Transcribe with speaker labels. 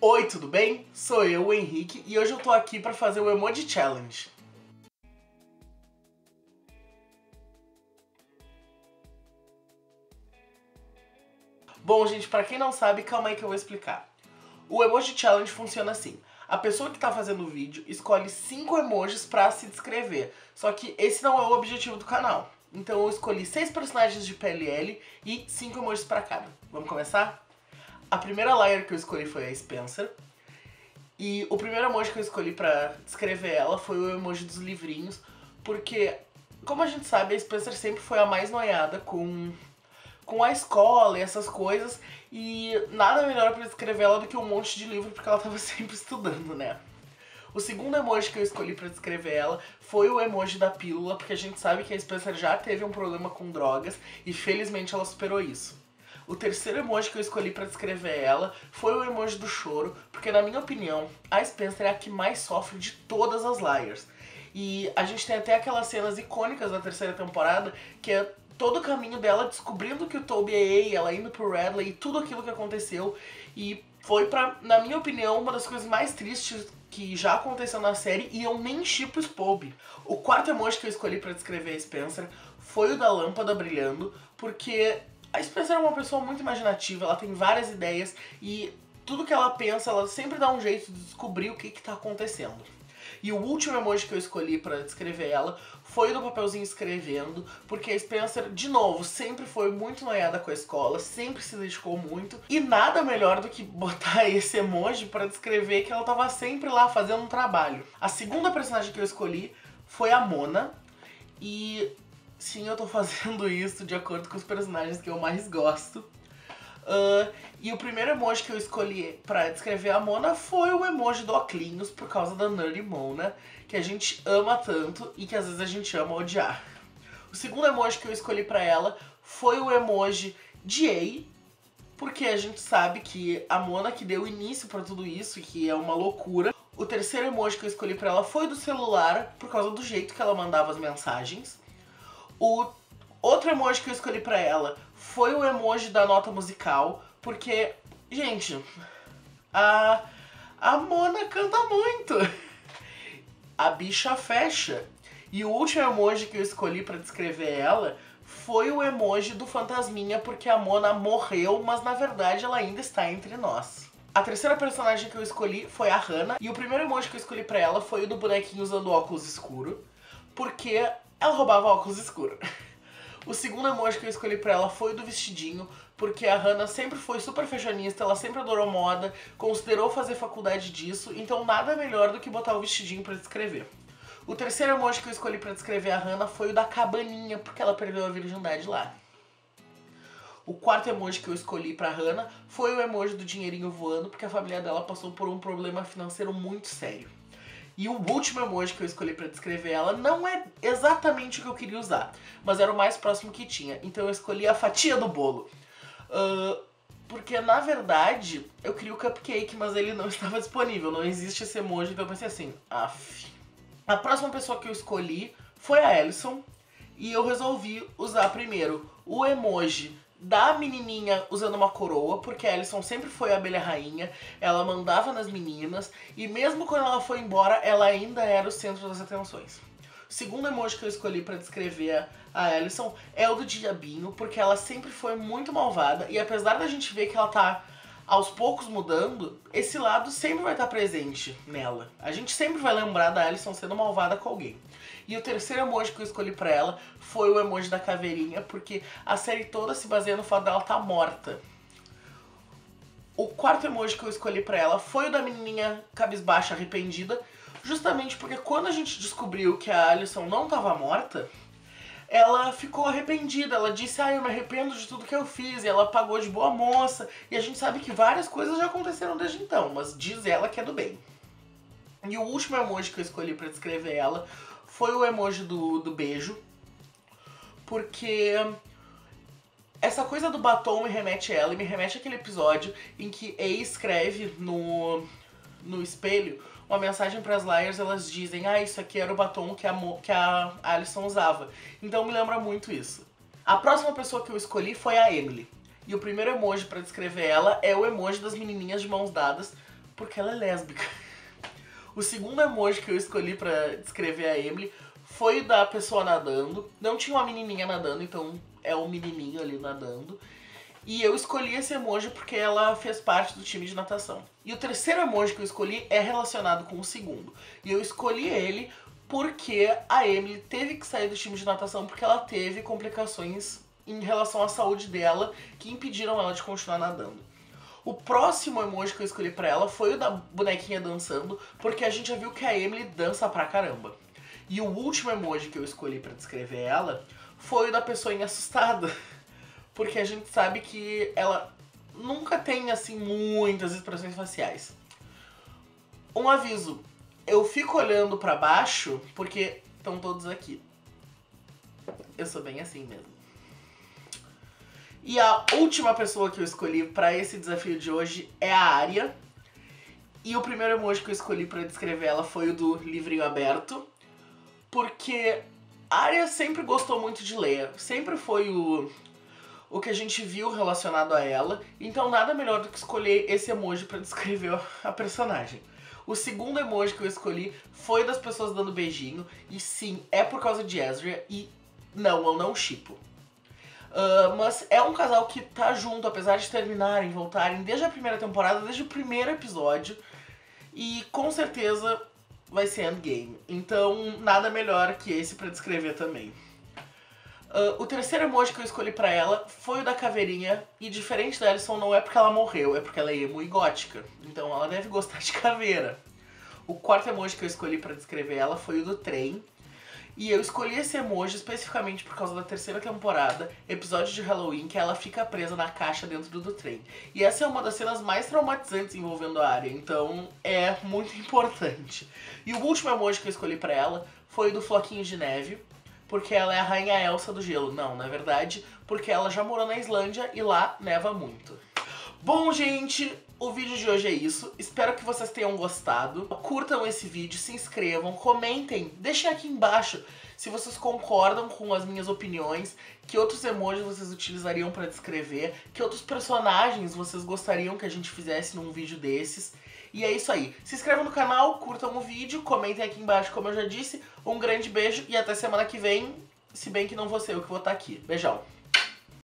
Speaker 1: Oi, tudo bem? Sou eu, o Henrique, e hoje eu tô aqui pra fazer o Emoji Challenge. Bom, gente, pra quem não sabe, calma aí que eu vou explicar. O Emoji Challenge funciona assim. A pessoa que tá fazendo o vídeo escolhe 5 emojis pra se descrever. Só que esse não é o objetivo do canal. Então eu escolhi 6 personagens de PLL e 5 emojis pra cada. Vamos começar? A primeira layer que eu escolhi foi a Spencer. E o primeiro emoji que eu escolhi pra descrever ela foi o emoji dos livrinhos. Porque, como a gente sabe, a Spencer sempre foi a mais noiada com a escola e essas coisas, e nada melhor pra descrever ela do que um monte de livro, porque ela tava sempre estudando, né? O segundo emoji que eu escolhi pra descrever ela foi o emoji da pílula, porque a gente sabe que a Spencer já teve um problema com drogas e felizmente ela superou isso. O terceiro emoji que eu escolhi pra descrever ela foi o emoji do choro, porque na minha opinião, a Spencer é a que mais sofre de todas as liars. E a gente tem até aquelas cenas icônicas da terceira temporada, que é todo o caminho dela descobrindo que o Toby é gay, ela indo pro Radley e tudo aquilo que aconteceu. E foi na minha opinião, uma das coisas mais tristes que já aconteceu na série, e eu nem shippo o Spobe. O quarto emoji que eu escolhi pra descrever a Spencer foi o da lâmpada brilhando, porque a Spencer é uma pessoa muito imaginativa, ela tem várias ideias e tudo que ela pensa, ela sempre dá um jeito de descobrir o que tá acontecendo. E o último emoji que eu escolhi pra descrever ela foi o do papelzinho escrevendo, porque a Spencer, de novo, sempre foi muito noiada com a escola, sempre se dedicou muito, e nada melhor do que botar esse emoji pra descrever que ela tava sempre lá fazendo um trabalho. A segunda personagem que eu escolhi foi a Mona, e sim, eu tô fazendo isso de acordo com os personagens que eu mais gosto. E o primeiro emoji que eu escolhi pra descrever a Mona foi o emoji do Oclinhos, por causa da Nerdy Mona, que a gente ama tanto e que às vezes a gente ama odiar. O segundo emoji que eu escolhi pra ela foi o emoji de A, porque a gente sabe que a Mona que deu início pra tudo isso, que é uma loucura. O terceiro emoji que eu escolhi pra ela foi do celular, por causa do jeito que ela mandava as mensagens. O outro emoji que eu escolhi pra ela foi o emoji da nota musical, porque, gente, a Mona canta muito. A bicha fecha. E o último emoji que eu escolhi pra descrever ela foi o emoji do fantasminha, porque a Mona morreu, mas na verdade ela ainda está entre nós. A terceira personagem que eu escolhi foi a Hannah, e o primeiro emoji que eu escolhi pra ela foi o do bonequinho usando óculos escuro, porque ela roubava óculos escuro. O segundo emoji que eu escolhi pra ela foi o do vestidinho, porque a Hannah sempre foi super fashionista, ela sempre adorou moda, considerou fazer faculdade disso, então nada melhor do que botar o vestidinho pra descrever. O terceiro emoji que eu escolhi pra descrever a Hannah foi o da cabaninha, porque ela perdeu a virgindade lá. O quarto emoji que eu escolhi pra Hannah foi o emoji do dinheirinho voando, porque a família dela passou por um problema financeiro muito sério. E o último emoji que eu escolhi pra descrever ela não é exatamente o que eu queria usar, mas era o mais próximo que tinha, então eu escolhi a fatia do bolo. Porque na verdade eu queria o cupcake, mas ele não estava disponível, não existe esse emoji, então eu pensei assim, af. A próxima pessoa que eu escolhi foi a Alison, e eu resolvi usar primeiro o emoji da menininha usando uma coroa, porque a Alison sempre foi a abelha rainha, ela mandava nas meninas, e mesmo quando ela foi embora, ela ainda era o centro das atenções. O segundo emoji que eu escolhi pra descrever a Alison é o do diabinho, porque ela sempre foi muito malvada, e apesar da gente ver que ela tá aos poucos mudando, esse lado sempre vai estar presente nela. A gente sempre vai lembrar da Alison sendo malvada com alguém. E o terceiro emoji que eu escolhi pra ela foi o emoji da caveirinha, porque a série toda se baseia no fato dela estar morta. O quarto emoji que eu escolhi pra ela foi o da menininha cabisbaixa arrependida, justamente porque quando a gente descobriu que a Alison não estava morta, ela ficou arrependida, ela disse, eu me arrependo de tudo que eu fiz, e ela pagou de boa moça, e a gente sabe que várias coisas já aconteceram desde então, mas diz ela que é do bem. E o último emoji que eu escolhi pra descrever ela foi o emoji do beijo, porque essa coisa do batom me remete a ela, e me remete àquele episódio em que A escreve no espelho uma mensagem para as liars, elas dizem, isso aqui era o batom que a Alison usava. Então me lembra muito isso. A próxima pessoa que eu escolhi foi a Emily. E o primeiro emoji para descrever ela é o emoji das menininhas de mãos dadas, porque ela é lésbica. O segundo emoji que eu escolhi pra descrever a Emily foi o da pessoa nadando. Não tinha uma menininha nadando, então é um menininho ali nadando. E eu escolhi esse emoji porque ela fez parte do time de natação. E o terceiro emoji que eu escolhi é relacionado com o segundo. E eu escolhi ele porque a Emily teve que sair do time de natação porque ela teve complicações em relação à saúde dela que impediram ela de continuar nadando. O próximo emoji que eu escolhi pra ela foi o da bonequinha dançando, porque a gente já viu que a Emily dança pra caramba. E o último emoji que eu escolhi pra descrever ela foi o da pessoinha assustada, porque a gente sabe que ela nunca tem, assim, muitas expressões faciais. Um aviso, eu fico olhando pra baixo porque estão todos aqui. Eu sou bem assim mesmo. E a última pessoa que eu escolhi pra esse desafio de hoje é a Arya. E o primeiro emoji que eu escolhi pra descrever ela foi o do livrinho aberto, porque a Arya sempre gostou muito de ler, sempre foi o que a gente viu relacionado a ela, então nada melhor do que escolher esse emoji pra descrever a personagem. O segundo emoji que eu escolhi foi das pessoas dando beijinho, e sim, é por causa de Ezra, e não, eu não shippo. Mas é um casal que tá junto, apesar de terminarem, voltarem desde a primeira temporada, desde o primeiro episódio. E com certeza vai ser endgame. Então nada melhor que esse pra descrever também. O terceiro emoji que eu escolhi pra ela foi o da caveirinha. E diferente da Alyson, não é porque ela morreu, é porque ela é emo e gótica. Então ela deve gostar de caveira. O quarto emoji que eu escolhi pra descrever ela foi o do trem. E eu escolhi esse emoji especificamente por causa da terceira temporada, episódio de Halloween, que ela fica presa na caixa dentro do trem. E essa é uma das cenas mais traumatizantes envolvendo a Arya, então é muito importante. E o último emoji que eu escolhi pra ela foi o do floquinho de neve, porque ela é a rainha Elsa do gelo. Não, na verdade, porque ela já morou na Islândia e lá neva muito. Bom, gente, o vídeo de hoje é isso. Espero que vocês tenham gostado. Curtam esse vídeo, se inscrevam, comentem, deixem aqui embaixo se vocês concordam com as minhas opiniões, que outros emojis vocês utilizariam para descrever, que outros personagens vocês gostariam que a gente fizesse num vídeo desses. E é isso aí. Se inscrevam no canal, curtam o vídeo, comentem aqui embaixo como eu já disse. Um grande beijo e até semana que vem, se bem que não vou ser eu que vou estar aqui. Beijão!